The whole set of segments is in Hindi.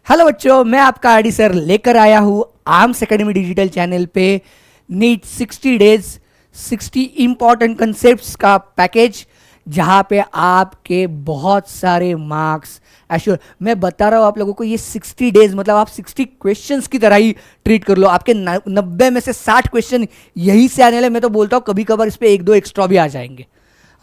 हेलो बच्चों, मैं आपका आरडी सर लेकर आया हूँ आर्म्स एकेडमी डिजिटल चैनल पे नीट 60 डेज 60 इंपॉर्टेंट कंसेप्ट्स का पैकेज, जहाँ पे आपके बहुत सारे मार्क्स एश्योर। मैं बता रहा हूँ आप लोगों को, ये 60 डेज मतलब आप 60 क्वेश्चंस की तरह ही ट्रीट कर लो। आपके 90 में से 60 क्वेश्चन यही से आने वाले। मैं तो बोलता हूँ कभी कभार इस पर एक दो एक्स्ट्रा भी आ जाएंगे।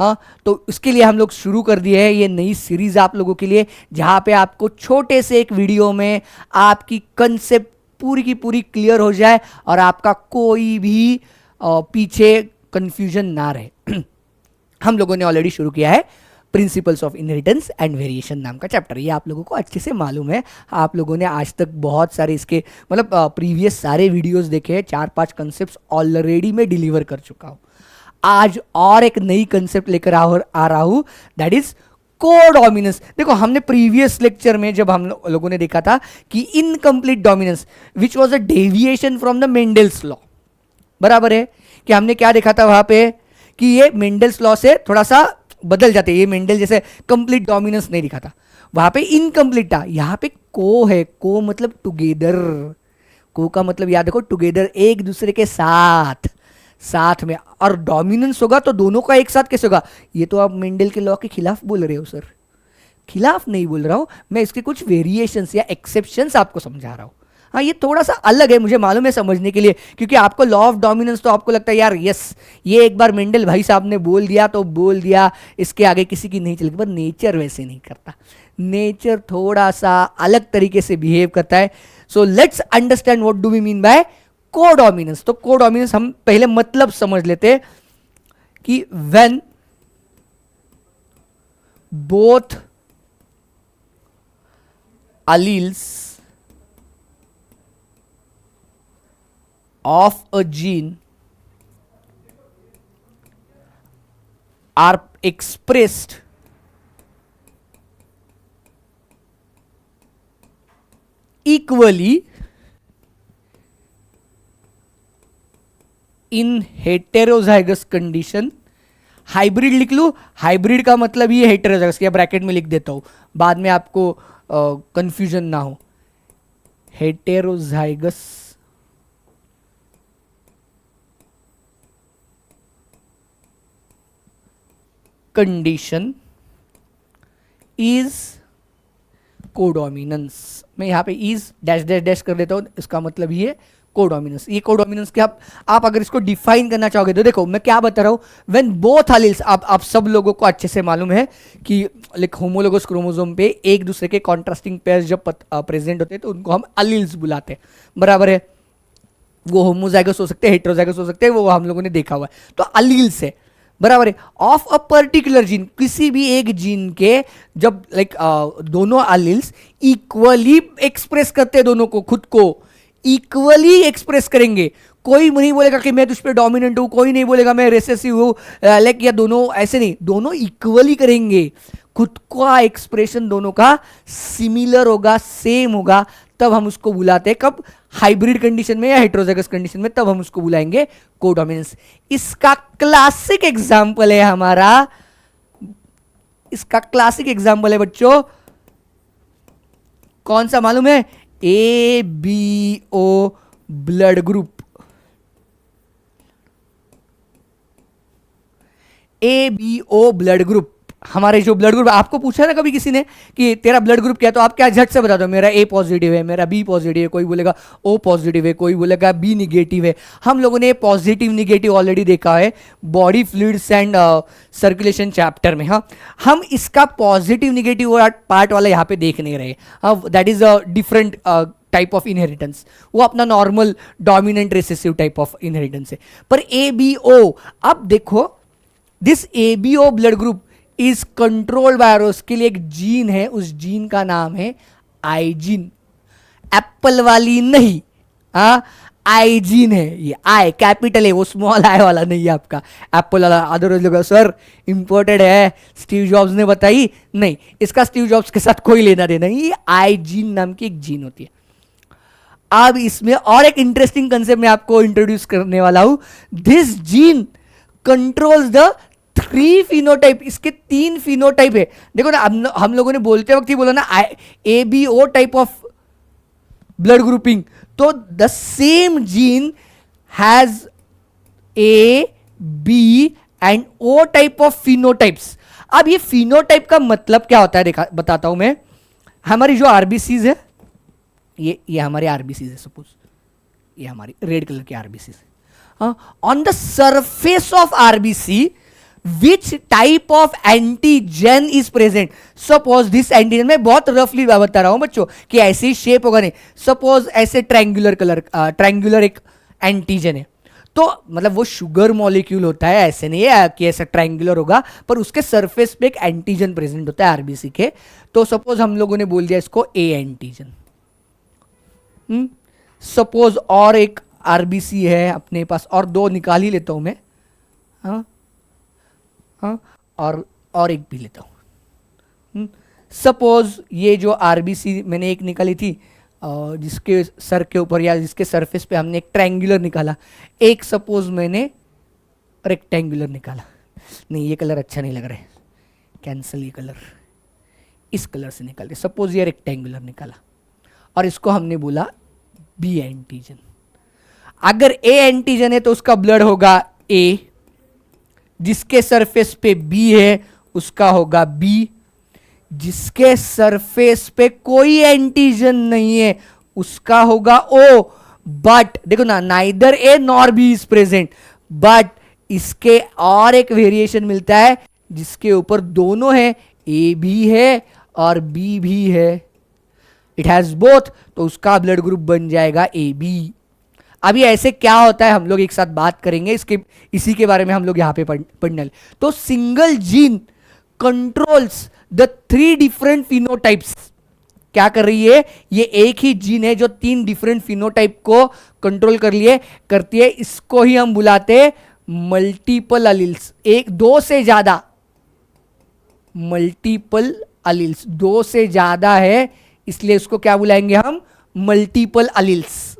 हाँ, तो इसके लिए हम लोग शुरू कर दिए हैं ये नई सीरीज आप लोगों के लिए, जहां पे आपको छोटे से एक वीडियो में आपकी कंसेप्ट पूरी की पूरी क्लियर हो जाए और आपका कोई भी पीछे कंफ्यूजन ना रहे। हम लोगों ने ऑलरेडी शुरू किया है principles of inheritance and variation नाम का चैप्टर। ये आप लोगों को अच्छे से मालूम है, आप लोगों ने आज तक बहुत सारे इसके मतलब प्रीवियस सारे वीडियोस देखे हैं। 4-5 कंसेप्ट ऑलरेडी मैं डिलीवर कर चुका हूं। आज और एक नई कंसेप्ट लेकर आ रहा हूं, दैट इज कोडोमिनेंस। देखो, हमने प्रीवियस लेक्चर में जब हम लोगों ने देखा था कि incomplete dominance which was a deviation from the Mendel's law, बराबर है कि हमने क्या देखा था वहां पे कि ये मेंडल्स लॉ से थोड़ा सा बदल जाते हैं। ये मेंडल जैसे कंप्लीट डोमिनेंस नहीं दिखा था, वहां पे इनकम्प्लीट था। यहां पे को है, को मतलब टुगेदर। को का मतलब याद रखो, टुगेदर, एक दूसरे के साथ साथ में। और डोमिनेंस होगा तो दोनों का एक साथ कैसे होगा? ये तो आप मेंडल के लॉ के खिलाफ बोल रहे हो सर। खिलाफ नहीं बोल रहा हूं मैं, इसके कुछ वेरिएशंस या एक्सेप्शंस आपको समझा रहा हूं। हाँ, ये थोड़ा सा अलग है, मुझे मालूम है समझने के लिए, क्योंकि आपको लॉ ऑफ डोमिनेंस तो आपको लगता है यार यस, ये एक बार मेंडल भाई साहब ने बोल दिया तो बोल दिया, इसके आगे किसी की नहीं चलेगी। पर नेचर वैसे नहीं करता, नेचर थोड़ा सा अलग तरीके से बिहेव करता है। So let's understand what do we mean by codominance. तो कोडोमिनेंस हम पहले मतलब समझ लेते कि when both alleles of a gene are expressed equally in heterozygous condition. Hybrid लिख लूँ, हाइब्रिड का मतलब ये हेटेरोजाइगस, या ब्रैकेट में लिख देता हूं बाद में आपको कंफ्यूजन ना हो। Heterozygous condition is codominance. मैं यहां पे इज डैश डैश डैश कर देता हूं, इसका मतलब ये कोडोमिनेंस। ये कोडोमिनेंस के आप अगर इसको डिफाइन करना चाहोगे तो देखो मैं क्या बता रहा हूं, व्हेन बोथ एलील्स, आप सब लोगों को अच्छे से मालूम है कि लाइक होमोलोगस क्रोमोसोम पे एक दूसरे के कॉन्ट्रास्टिंग पेयर्स जब प्रेजेंट होते हैं तो उनको हम एलील्स बुलाते हैं, बराबर है। वो होमोजाइगस हो सकते हैं, हेटेरोजाइगस हो सकते हैं, वो हम लोगों ने देखा हुआ है। तो एलील्स है, बराबर है, ऑफ अ पर्टिकुलर जीन, किसी भी एक जीन के जब लाइक दोनों एलील्स इक्वली एक्सप्रेस करते हैं, दोनों को खुद को इक्वली एक्सप्रेस करेंगे। कोई नहीं बोलेगा कि मैं तुझ पे डोमिनेंट हूं, कोई नहीं बोलेगा मैं रिसेसिव हूं, लाइक, या दोनों ऐसे नहीं, दोनों इक्वली करेंगे। खुद का एक्सप्रेशन दोनों का सिमिलर होगा, सेम होगा, तब हम उसको बुलाते हैं कब? हाइब्रिड कंडीशन में या हेटेरोजाइगस कंडीशन में, तब हम उसको बुलाएंगे कोडोमिनेंस। इसका क्लासिक एग्जांपल है हमारा, इसका क्लासिक एग्जांपल है बच्चों, कौन सा मालूम है? ABO blood group. ABO blood group, हमारे जो ब्लड ग्रुप, आपको पूछा ना कभी किसी ने कि तेरा ब्लड ग्रुप क्या है, तो आप क्या झट से बता दो, मेरा A पॉजिटिव है, मेरा B पॉजिटिव है, कोई बोलेगा O पॉजिटिव है, कोई बोलेगा B निगेटिव है। हम लोगों ने पॉजिटिव निगेटिव ऑलरेडी देखा है body fluids and circulation chapter में। हाँ, हम इसका पॉजिटिव निगेटिव पार्ट वाला यहाँ पे देख नहीं रहे। हाँ, that is a different type of inheritance, वो अपना normal dominant recessive type of inheritance है। पर ABO, अब देखो, this ABO blood group is controlled by, उसके लिए एक जीन है, उस जीन का नाम है आई जीन। एप्पल वाली नहीं, आई जीन है, ये आई कैपिटल है, वो स्मॉल आई वाला नहीं है आपका एप्पल वाला। अदरवाइज लोग सर इंपोर्टेड है, स्टीव जॉब्स ने बताई, नहीं, इसका स्टीव जॉब्स के साथ कोई लेना देना नहीं। ये आई जीन नाम की एक जीन होती है। अब इसमें और एक इंटरेस्टिंग कंसेप्ट मैं आपको इंट्रोड्यूस करने वाला हूं। This gene controls the 3 phenotype, इसके 3 फिनोटाइप है। देखो ना, हम लोगों ने बोलते वक्त ही बोला ना, ABO type of blood grouping, तो the same gene has A B and O type of phenotypes. अब ये फिनोटाइप का मतलब क्या होता है देखा बताता हूं मैं। हमारी जो आरबीसीज है, ये हमारे आरबीसीज है, सपोज ये हमारी रेड कलर की आरबीसीज है। On the surface of RBC which type of antigen is present. Suppose this antigen, मैं बहुत रफली बता रहा हूं बच्चों कि ऐसे ही शेप होगा नहीं। सपोज ऐसे ट्रायंगुलर एक एंटीजन है, तो मतलब वो शुगर मॉलिक्यूल होता है, ऐसे नहीं है कि ऐसा ट्रायंगुलर होगा, पर उसके सरफेस पे एक एंटीजन प्रेजेंट होता है आरबीसी के। तो सपोज हम लोगों ने बोल दिया इसको ए एंटीजन। सपोज और एक आरबीसी है अपने पास, और दो निकाल ही लेता हूं मैं। हाँ हाँ, और एक भी लेता हूं। सपोज ये जो आरबीसी मैंने एक निकाली थी, जिसके सर के ऊपर या जिसके सरफेस पे हमने एक ट्रायंगुलर निकाला, एक सपोज मैंने रेक्टेंगुलर निकाला। नहीं, ये कलर अच्छा नहीं लग रहा है, कैंसिल ये कलर, इस कलर से निकाल दे। सपोज ये रेक्टेंगुलर निकाला और इसको हमने बोला बी एंटीजन। अगर ए एंटीजन है तो उसका ब्लड होगा ए, जिसके सरफेस पे बी है उसका होगा बी, जिसके सरफेस पे कोई एंटीजन नहीं है उसका होगा ओ। बट देखो ना, neither A nor be is present, but इसके और एक वेरिएशन मिलता है जिसके ऊपर दोनों है, ए भी है और बी भी है। इट हैज बोथ, तो उसका ब्लड ग्रुप बन जाएगा ए बी। अभी ऐसे क्या होता है हम लोग एक साथ बात करेंगे, इसी के बारे में हम लोग यहां पे पढ़ने। तो single gene controls the 3 different phenotypes. क्या कर रही है, ये एक ही जीन है जो 3 डिफरेंट फिनोटाइप को कंट्रोल करती है। इसको ही हम बुलाते हैं मल्टीपल अलील्स। एक, दो से ज्यादा, मल्टीपल अलील्स, 2 से ज्यादा है इसलिए इसको क्या बुलाएंगे हम, मल्टीपल अलील्स,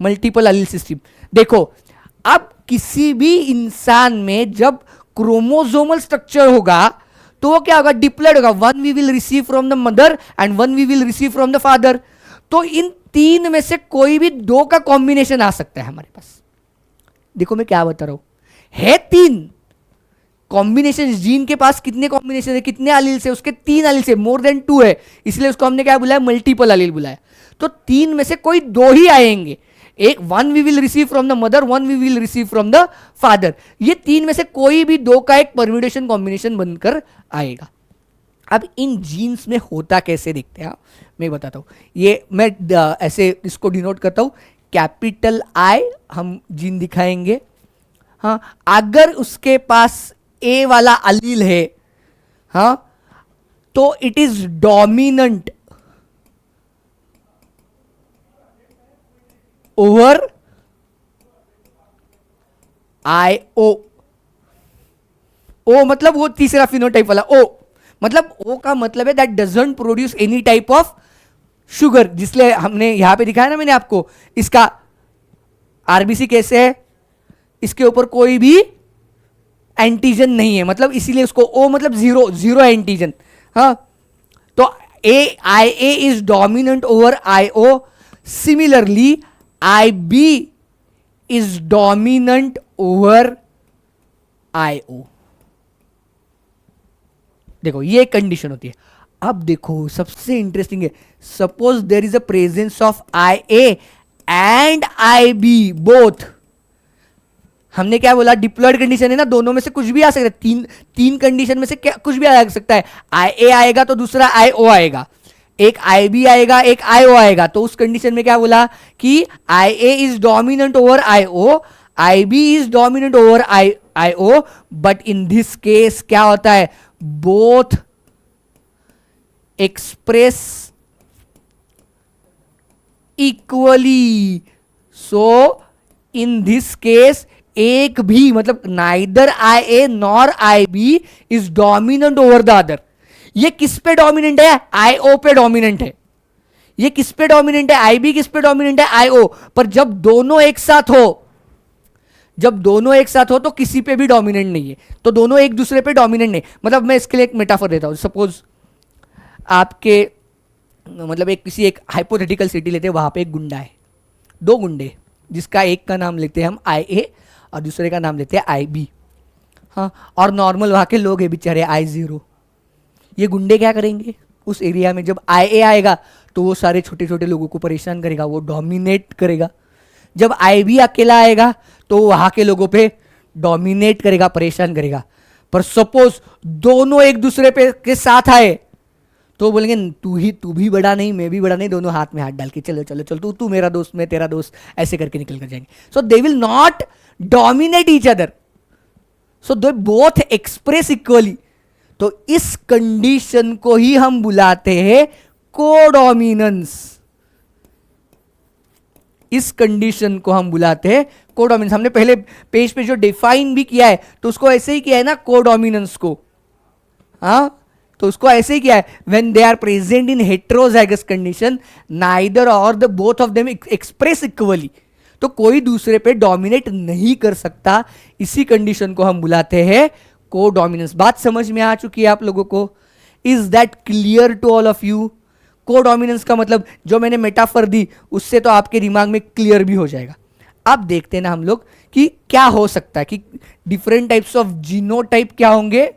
मल्टीपल अलील सिस्टम। देखो, अब किसी भी इंसान में जब क्रोमोसोमल स्ट्रक्चर होगा तो वो क्या होगा, डिप्लॉयड होगा। 1 we will receive from the mother and 1 we will receive from the father. तो इन 3 में से कोई भी 2 का कॉम्बिनेशन आ सकता है हमारे पास। देखो मैं क्या बता रहा हूं, है 3 कॉम्बिनेशन। जीन के पास कितने कॉम्बिनेशन है, कितने अलील से, उसके 3 अलील से, मोर देन 2 है, इसलिए उसको हमने क्या बुलाया, मल्टीपल अलील बुलाया। तो 3 में से कोई 2 ही आएंगे। एक 1 we will receive from the mother, 1 we will receive from the father. ये 3 में से कोई भी 2 का एक परम्यूटेशन कॉम्बिनेशन बनकर आएगा। अब इन जीन्स में होता कैसे देखते हैं, मैं बताता हूं। ये मैं ऐसे इसको डिनोट करता हूं, कैपिटल आई हम जीन दिखाएंगे। हाँ, अगर उसके पास ए वाला अलील है, हाँ, तो it is dominant over I O. O मतलब वो तीसरा फिनोटाइप वाला ओ, मतलब ओ का मतलब है that doesn't produce any type of sugar, जिसलिए हमने यहां पे दिखाया ना मैंने आपको, इसका आरबीसी कैसे है, इसके ऊपर कोई भी एंटीजन नहीं है, मतलब इसीलिए उसको ओ मतलब जीरो एंटीजन। हाँ, तो A I A is dominant over I O. Similarly I B is dominant over I O. देखो ये कंडीशन होती है। अब देखो सबसे इंटरेस्टिंग है, suppose there is a presence of I A and I B both. हमने क्या बोला, डिप्लॉयड कंडीशन है ना, दोनों में से कुछ भी आ सकता है। तीन कंडीशन में से क्या कुछ भी आ सकता है। आई ए आएगा तो दूसरा आई ओ आएगा, एक आई बी आएगा, एक आई ओ आएगा। तो उस कंडीशन में क्या बोला कि I A is dominant over I O, I B is dominant over I O, but in this case क्या होता है, both express equally. So in this case एक भी मतलब neither I A nor I B is dominant over the other. ये किस पे डोमिनेंट है, आई ओ पे डोमिनेंट है। ये किस पे डोमिनेंट है, आई बी किस पे डोमिनेंट है, आई ओ। पर जब दोनों एक साथ हो तो किसी पे भी डोमिनेंट नहीं है, तो दोनों एक दूसरे पे डोमिनेंट नहीं। मतलब मैं इसके लिए एक मेटाफर देता हूं। सपोज आपके मतलब एक किसी एक हाइपोथेटिकल सिटी लेते हैं, वहाँ पे एक गुंडा है, दो गुंडे, जिसका एक का नाम लेते हैं हम IA और दूसरे का नाम लेते हैं IB। हाँ, और नॉर्मल वहाँ के लोग हैं बेचारे I0। ये गुंडे क्या करेंगे उस एरिया में, जब IA आएगा तो वो सारे छोटे छोटे लोगों को परेशान करेगा, वो डोमिनेट करेगा। जब IB अकेला आएगा तो वहाँ के लोगों पे डोमिनेट करेगा, परेशान करेगा। पर सपोज दोनों एक दूसरे पे के साथ आए तो बोलेंगे तू भी बड़ा नहीं, मैं भी बड़ा नहीं, दोनों हाथ में हाथ डाल के चलो चलो चल, तू मेरा दोस्त, मैं तेरा दोस्त, ऐसे करके निकल कर जाएंगे। So they will not dominate each other, so they both express equally. तो इस कंडीशन को ही हम बुलाते हैं कोडोमिनेंस। इस कंडीशन को हम बुलाते हैं कोडोमिनेंस। हमने पहले पेज पे जो डिफाइन भी किया है तो उसको ऐसे ही किया है ना, कोडोमिनेंस को। हाँ, तो उसको ऐसे ही किया है, when they are present in heterozygous condition neither और the both of them express equally. तो कोई दूसरे पे डोमिनेट नहीं कर सकता, इसी कंडीशन को हम बुलाते हैं कोडोमिनेंस। बात समझ में आ चुकी है आप लोगों को? Is that clear to all of you? Codominance का मतलब जो मैंने मेटाफर दी उससे तो आपके दिमाग में क्लियर भी हो जाएगा। अब देखते हैं ना हम लोग कि क्या हो सकता है, कि डिफरेंट टाइप्स ऑफ जीनोटाइप क्या होंगे,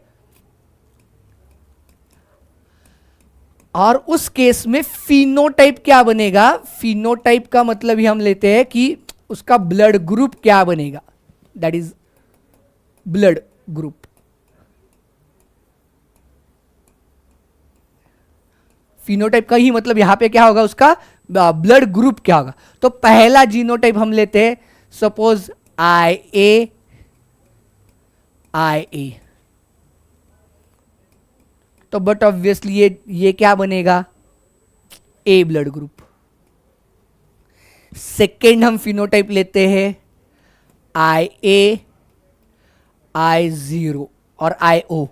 और उस केस में फिनोटाइप क्या बनेगा। फिनोटाइप का मतलब ही हम लेते हैं कि उसका ब्लड ग्रुप क्या बनेगा, that is blood group. Phenotype का ही मतलब यहां पे क्या होगा, उसका ब्लड ग्रुप क्या होगा। तो पहला जीनोटाइप हम लेते हैं, सपोज IA। तो बट ऑब्वियसली ये क्या बनेगा, A ब्लड ग्रुप। सेकेंड हम फिनोटाइप लेते हैं IA, I0 और IO,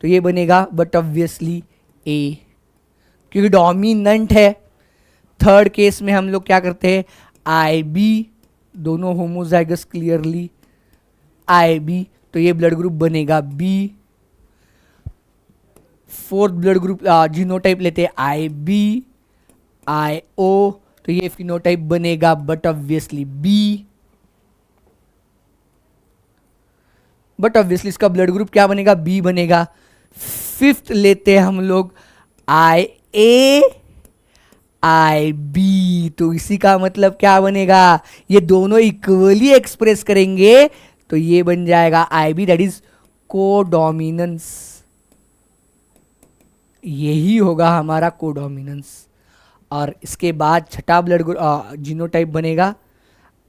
तो ये बनेगा बट ऑब्वियसली A, क्योंकि डोमिनेंट है। थर्ड केस में हम लोग क्या करते हैं, IB, दोनों होमोजाइगस क्लियरली IB, तो ये ब्लड ग्रुप बनेगा B। Fourth blood group genotype लेते हैं IB, IO, तो ये फिनोटाइप बनेगा but obviously B। But obviously इसका ब्लड ग्रुप क्या बनेगा, B बनेगा। फिफ्थ लेते हैं हम लोग IA, IB, तो इसी का मतलब क्या बनेगा, ये दोनों इक्वली एक्सप्रेस करेंगे तो ये बन जाएगा IB, दैट इज कोडोमिनेंस। यही होगा हमारा कोडोमिनेंस। और इसके बाद छठा ब्लड जीनोटाइप बनेगा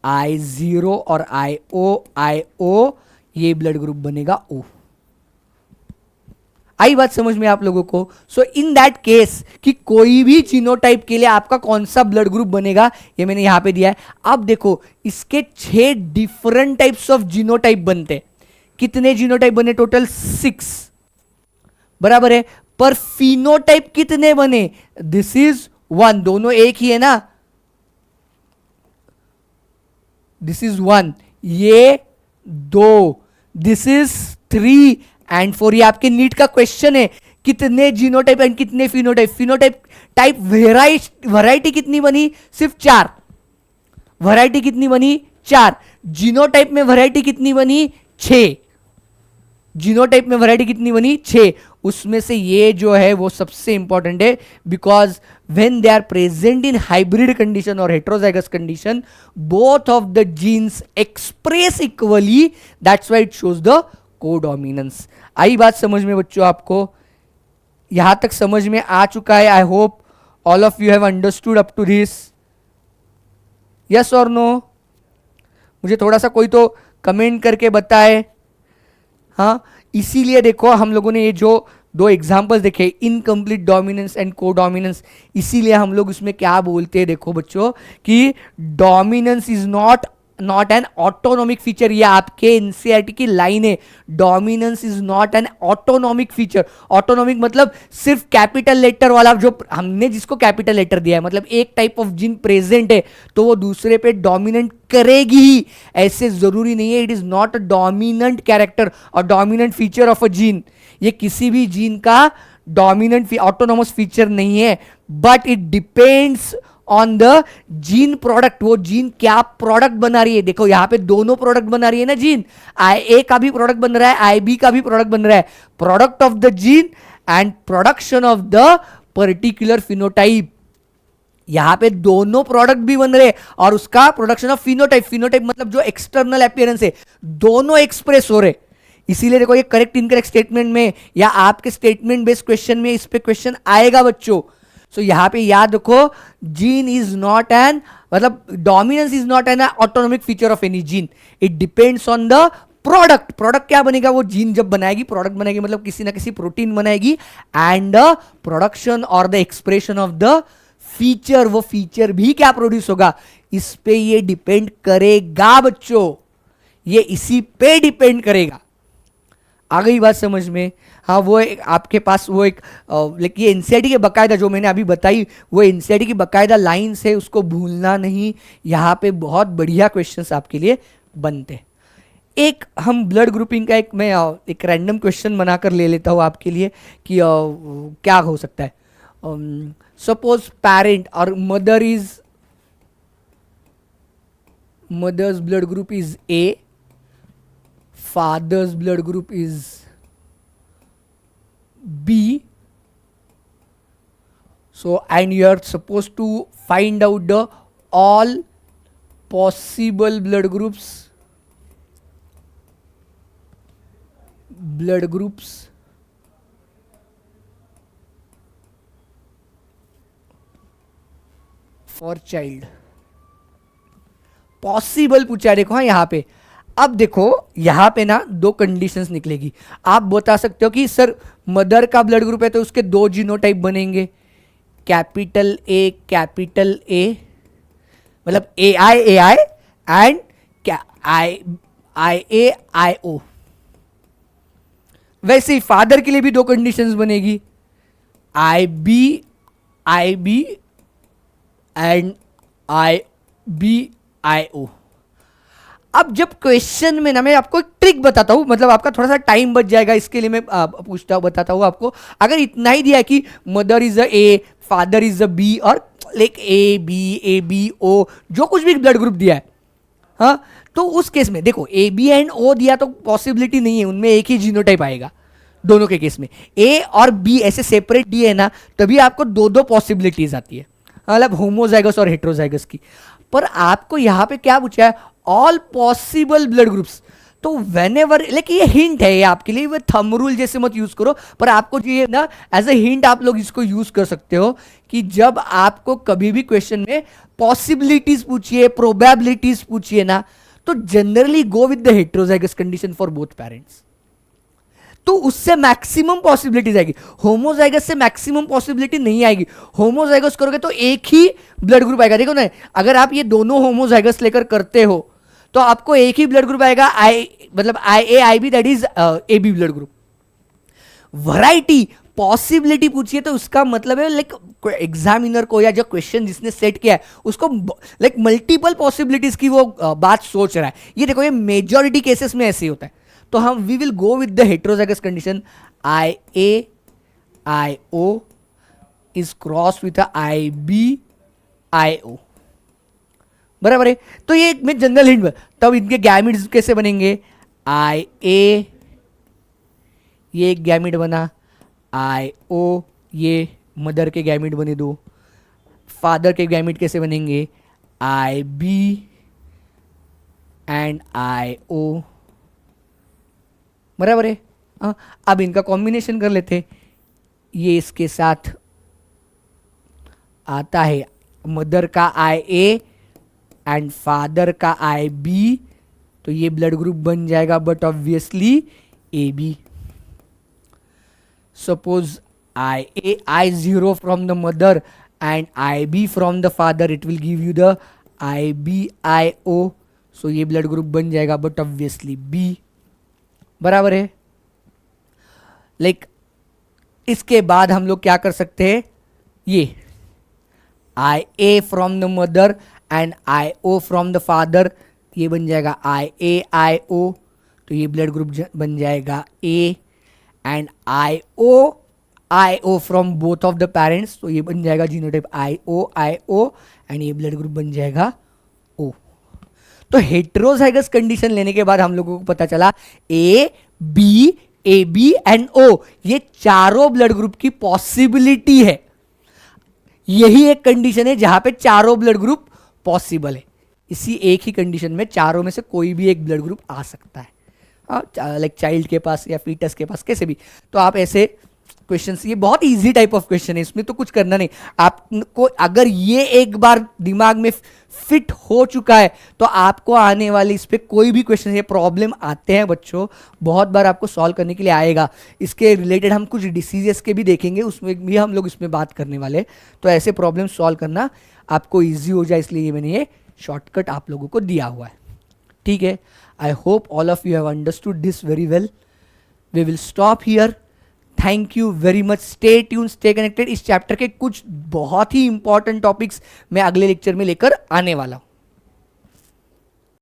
I0 और IO, ये ब्लड ग्रुप बनेगा O। आई बात समझ में आप लोगों को? सो इन दैट केस कि कोई भी जीनोटाइप के लिए आपका कौन सा ब्लड ग्रुप बनेगा, ये मैंने यहां पे दिया है। अब देखो इसके 6 डिफरेंट टाइप्स ऑफ जीनोटाइप बनते। कितने जीनोटाइप बने टोटल? 6, बराबर है। पर फिनोटाइप कितने बने? दिस इज 1, दोनों एक ही है ना, दिस इज 1, ये 2, दिस इज 3 एंड 4। ये आपके नीट का क्वेश्चन है, कितने जीनोटाइप एंड कितने फिनोटाइप। फिनोटाइप टाइप वैरायटी कितनी बनी? सिर्फ 4। वैरायटी कितनी बनी? 4। जीनोटाइप में वैरायटी कितनी बनी? 6। जीनोटाइप में वैरायटी कितनी बनी? 6। उसमें से ये जो है वो सबसे इंपॉर्टेंट है, because when they are present in hybrid condition और heterozygous condition, both of the genes express equally, that's why it shows the codominance. आई बात समझ में बच्चों? आपको यहां तक समझ में आ चुका है? I hope all of you have understood up to this. Yes और नो? मुझे थोड़ा सा कोई तो कमेंट करके बताए। हाँ, इसीलिए देखो हम लोगों ने ये जो 2 एग्जाम्पल्स देखे, इनकम्प्लीट डोमिनेंस एंड कोडोमिनेंस, इसीलिए हम लोग उसमें क्या बोलते हैं देखो बच्चों, कि dominance is not an autonomic feature. ये आपके एनसीईआरटी की लाइन है, dominance is not an autonomic feature. Autonomic मतलब सिर्फ कैपिटल लेटर वाला, जो हमने जिसको कैपिटल लेटर दिया है, मतलब एक टाइप ऑफ जीन प्रेजेंट है तो वो दूसरे पे डोमिनेंट करेगी ही, ऐसे जरूरी नहीं है। It is not a dominant character और dominant feature of a gene. ये किसी भी जीन का डोमिनेंट ऑटोनॉमस फीचर नहीं है। But it depends on the gene product. वो जीन क्या प्रोडक्ट बना रही है. देखो यहां पे दोनों प्रोडक्ट बना रही है ना जीन. आई ए का भी प्रोडक्ट बन रहा है, आई बी का भी प्रोडक्ट बन रहा है. Product of the gene and production of the particular phenotype. यहां पे दोनों प्रोडक्ट भी बन रहे और उसका प्रोडक्शन ऑफ फिनोटाइप. फिनोटाइप मतलब जो एक्सटर्नल अपीयरेंस है, दोनों एक्सप्रेस हो रहे. इसीलिए देखो ये करेक्ट इनकरेक्ट स्टेटमेंट में या आपके स्टेटमेंट बेस्ड क्वेश्चन में इस पे क्वेश्चन आएगा बच्चों. सो यहां पे याद रखो, जीन इज नॉट एन, मतलब dominance is not an autonomic feature of any gene. It depends on the product. Product क्या बनेगा, वो जीन जब बनाएगी, प्रोडक्ट बनाएगी मतलब किसी ना किसी प्रोटीन बनाएगी, एंड द प्रोडक्शन और the expression of the feature, वो फीचर भी क्या प्रोड्यूस होगा, इस पे ये डिपेंड करेगा बच्चों. ये इसी पे डिपेंड करेगा. आ गई बात समझ में. हाँ, वो आपके पास वो एक लेकिन ये एनसीईआरटी के बकायदा जो मैंने अभी बताई, वो एनसीईआरटी की बकायदा लाइन्स है, उसको भूलना नहीं. यहाँ पे बहुत बढ़िया क्वेश्चंस आपके लिए बनते हैं. एक हम ब्लड ग्रुपिंग का मैं एक रैंडम क्वेश्चन बनाकर ले लेता हूँ आपके लिए कि क्या हो सकता है. सपोज पेरेंट और mother's blood group is A, father's blood group is B. So and you are supposed to find out the all possible blood groups for child. Possible पूछा है देखो. हाँ, यहां पे अब देखो यहां पे ना दो कंडीशंस निकलेगी. आप बता सकते हो कि सर मदर का ब्लड ग्रुप है तो उसके दो जीनोटाइप बनेंगे, कैपिटल ए मतलब ए आई एंड आई ओ. वैसे ही फादर के लिए भी दो कंडीशंस बनेगी, आई बी एंड आई ओ. अब जब क्वेश्चन में ना मैं आपको एक ट्रिक बताता हूं, मतलब आपका थोड़ा सा टाइम बच जाएगा, इसके लिए मैं बताता हूं आपको. अगर इतना ही दिया है कि mother is a A, father is a B, और लाइक ए बी ओ, जो कुछ भी ब्लड ग्रुप दिया है, हाँ, तो उस केस में देखो ए बी एंड ओ दिया तो पॉसिबिलिटी नहीं है, उनमें एक ही जीनोटाइप आएगा दोनों के केस में. ए और बी ऐसे सेपरेट दिए ना, तभी आपको दो पॉसिबिलिटीज आती है, मतलब होमोजाइगस और हेट्रोजाइगस की. पर आपको यहां पे क्या पूछा है, ऑल पॉसिबल ब्लड ग्रुप्स. तो वेनेवर, लेकिन ये हिंट है, ये आपके लिए, वो थंब रूल जैसे मत यूज करो, पर आपको ये ना एज ए हिंट आप लोग इसको यूज कर सकते हो कि जब आपको कभी भी क्वेश्चन में पॉसिबिलिटीज पूछिए, प्रोबेबिलिटीज पूछिए ना, तो generally go with the heterozygous condition for both parents. तो उससे मैक्सिमम पॉसिबिलिटीज आएगी. होमोजाइगस से मैक्सिमम पॉसिबिलिटी नहीं आएगी. होमोजाइगस करोगे तो एक ही ब्लड ग्रुप आएगा. देखो ना, अगर आप ये दोनों होमोजाइगस लेकर करते हो तो आपको एक ही ब्लड ग्रुप आएगा, मतलब I A I B, that is A B blood group. Variety possibility पूछिए तो उसका मतलब है लाइक एग्जामिनर को या जो क्वेश्चन जिसने सेट किया है उसको लाइक मल्टीपल पॉसिबिलिटीज की वो बात सोच रहा है. ये देखो, ये मेजॉरिटी केसेस में ऐसे ही होता है. तो हम we will go with the heterozygous condition. I A I O is cross with I B I O. बराबर है. तो ये मैं जनरल हिंट. तब इनके गैमिड्स कैसे बनेंगे, आई ए, ये एक गैमिड बना, आई ओ, ये मदर के गैमिड बने दो. फादर के गैमिड कैसे बनेंगे, आई बी एंड आई ओ. बराबर है. अब इनका कॉम्बिनेशन कर लेते. ये इसके साथ आता है मदर का आई ए एंड फादर का आई बी, तो ये ब्लड ग्रुप बन जाएगा, but obviously A B. Suppose I A I zero from the mother and I B from the father, it will give you the I B I O. So ये ब्लड ग्रुप बन जाएगा, बट ऑब्वियसली बी. बराबर है. लाइक इसके बाद हम लोग क्या कर सकते हैं, ये I A from the mother and I O from the father, ये बन जाएगा आई ए आई ओ. तो ये ब्लड ग्रुप बन जाएगा A, and I O IO from both of the parents, तो ये बन जाएगा जीनोटाइप IO एंड ये ब्लड ग्रुप बन जाएगा O। तो हेट्रोजाइगस कंडीशन लेने के बाद हम लोगों को पता चला AB AB एंड O ये चारों ब्लड ग्रुप की पॉसिबिलिटी है। यही एक कंडीशन है जहां पे चारों ब्लड ग्रुप पॉसिबल है। इसी एक ही कंडीशन में चारों में से कोई भी एक ब्लड ग्रुप आ सकता है, लाइक चाइल्ड के पास या फीटस के पास, कैसे भी। तो आप ऐसे क्वेश्चन, ये बहुत इजी टाइप ऑफ क्वेश्चन है, इसमें तो कुछ करना नहीं। आपको अगर ये एक बार दिमाग में फिट हो चुका है तो आपको आने वाली इस पे कोई भी क्वेश्चन, ये प्रॉब्लम आते हैं बच्चों बहुत बार, आपको सॉल्व करने के लिए आएगा। इसके रिलेटेड हम कुछ डिसीजेस के भी देखेंगे, उसमें भी हम लोग इसमें बात करने वाले। तो ऐसे प्रॉब्लम सॉल्व करना आपको ईजी हो जाए, इसलिए मैंने ये शॉर्टकट आप लोगों को दिया हुआ है, ठीक है। I hope all of you have understood this very well. We will stop here. Thank you very much. Stay tune, stay connected. इस चैप्टर के कुछ बहुत ही इंपॉर्टेंट टॉपिक्स मैं अगले लेक्चर में लेकर आने वाला हूं।